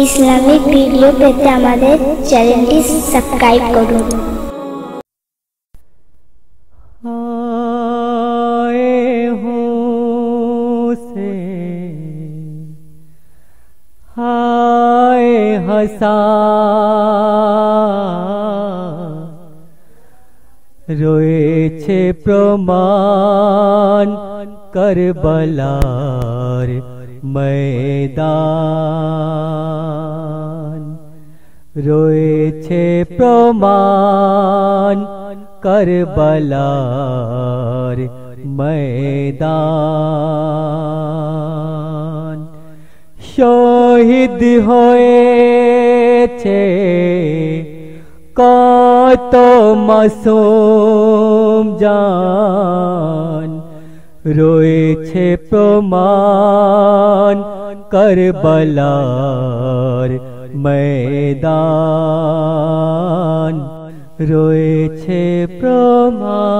Islamic video পেতে আমাদের চ্যানেলটি সাবস্ক্রাইব করুন। हाय हसा রয়েছে প্রমাণ করবলার ময়দান, রয়েছে প্রমাণ করবলার ময়দান। শহীদ হয়েছে কত মাসুম জান, রয়েছে প্রমাণ করবলার ময়দান, রয়েছে প্রমাণ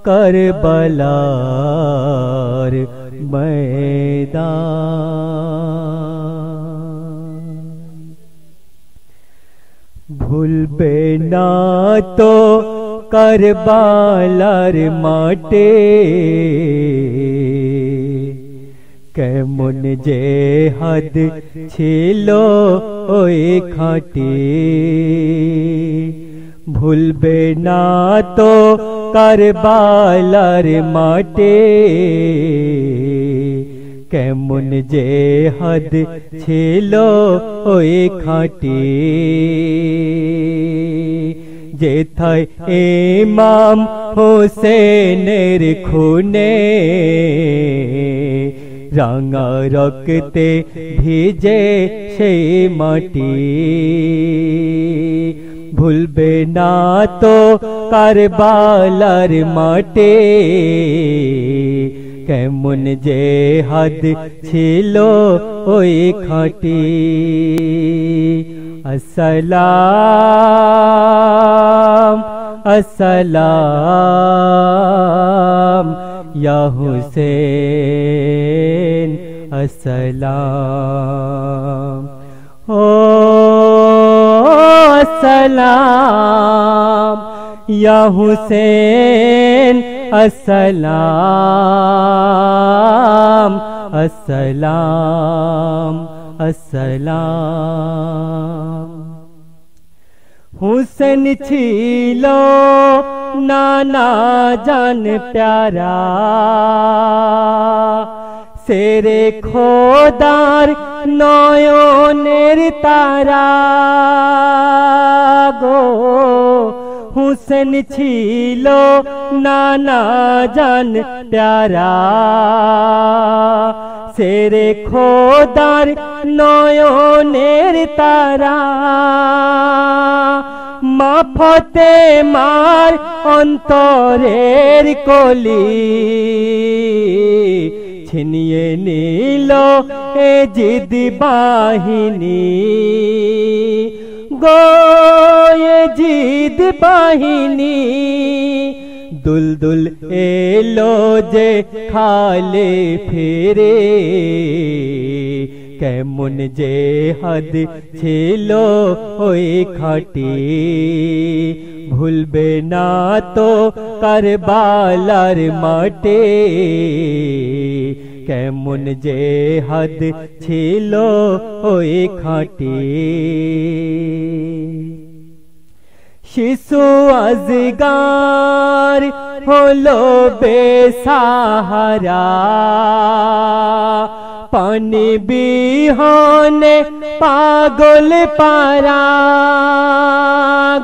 করবলার ময়দান। ভুলবে না তো করবলার মাটি, কেমন জেহাদ ছিল ওই খাঁটি। ভুলবে না তো করবলার মাটি, কেমন জেহাদ ছিল ওই খাঁটি। যেথায় ইমাম হোসেনের খুনে রাঙা রক্তে ভিজে সেই মাটি। ভুলবে না তো করবলার মাটি, কেমন জেহাদ ছিল ওই খাঁটি। আসসালাম আসসালাম ইয়া হুসেন, আসসালাম। ও আসসালাম ইয়া হুসেন, আসসালাম আসসালাম আসসালাম। হুসেন ছিল নানা জান প্যারা, সেরে খোদার নয়নের তারা গো। হুসেন ছিল নানা জান প্যারা, সেরে খোদার নয়নের তারা। মা ফতেমার অন্তরের কলি ছিনিয়ে নিল এ জিদ বাহিনী গো, এ জিদ বাহিনী। দুলদুল এলো যে খালে ফিরে, কেমন জেহাদ ছিল ওই খাঁটি। ভুলবে না তো করবলার মাটি, কেমন জেহাদ ছিল ওই খাঁটি। শিশু আজগার হলো বেসাহারা, পানি বিহনে পাগল পারা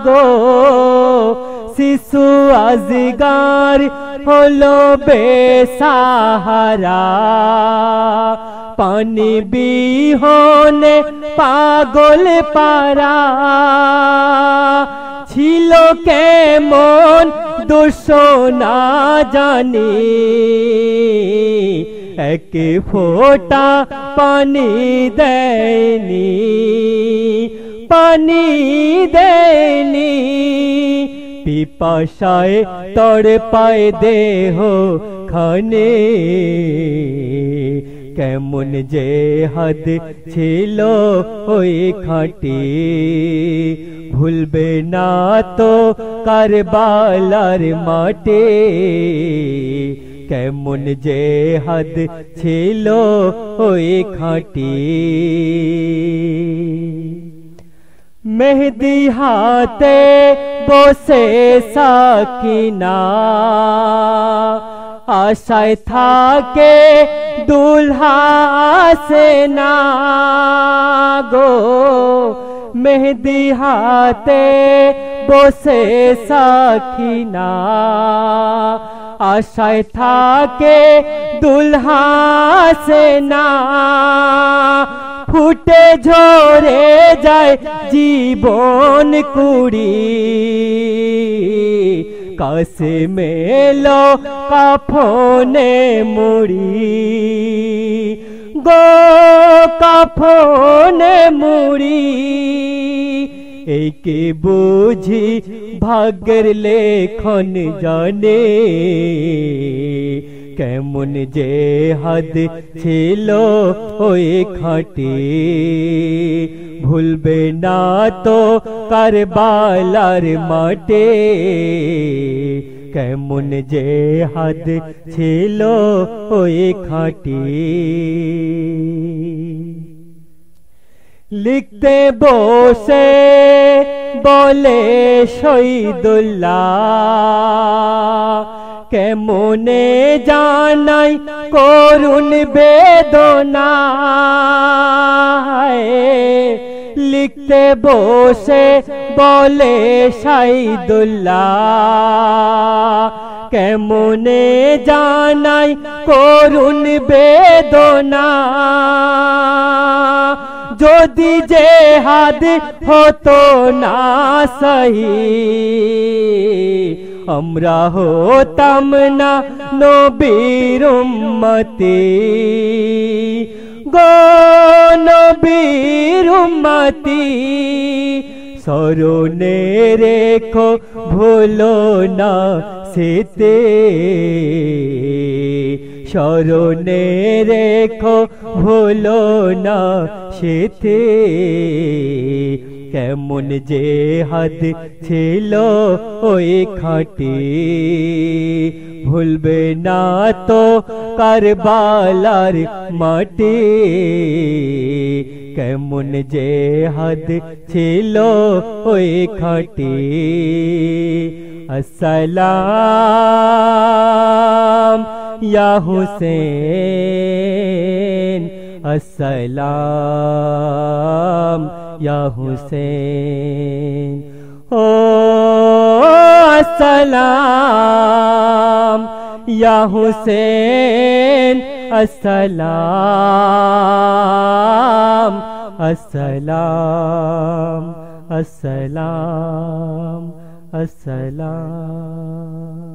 গো। শিশু আজগার হলো বেসাহারা, পানি বিহনে পাগল পারা। ছিল কেমন দোষ না জানি, এক ফোঁটা পানি দেয়নি, পানি দেয়নি। পিপাসায় তড়পায় দেহ খানে, কেমন যে হাদ ছিল ওই খাঁটি ভুলবে না তো কারবালার মাটি কেমন যে হাদ ছিল ওই খাঁটি মেহেদি হাতে বসে সাকিনা আশায় থাকে দুলহা আসে না গো মেহেদি হাতে বসে সাকিনা আশায় থাকে দুলহা আসে না ফুটে ঝরে যায় জীবন কুড়ি কাছে মেলো কাফনে মুড়ি গো কাফনে মুড়ি একে বুঝি ভাগ্যের লেখন জানে কেমন যে হাদ ছিল ওই খাঁটি ভুলবে না তো কারবালার মাটি কেমন যে হাদ ছিল ওই খাঁটি লিখতে বসে বলে শহীদুল্লাহ কেমনে জানাই করুণ বেদনা লিখতে বসে বলে শহীদুল্লাহ কেমনে জানাই করুণ বেদনা যদি জেহাদ হতো না সহি আমরা হতাম না নবীর উম্মতি গো নবীর উম্মতি স্মরণে রেখো ভুলো না সেতে স্মরণে রেখো ভুলো না সেতে কেমন যে হাদ ছিল ওই খাঁটি ভুলবে না তো কারবালার মাটি কেমন যে হাদ ছিল ওই খাঁটি আসসালাম ইয়া হুসেন আসসালাম ইয়া হুসেন ও আসসালাম ইয়া হুসেন আসসালাম আসসালাম আসসালাম আসসালাম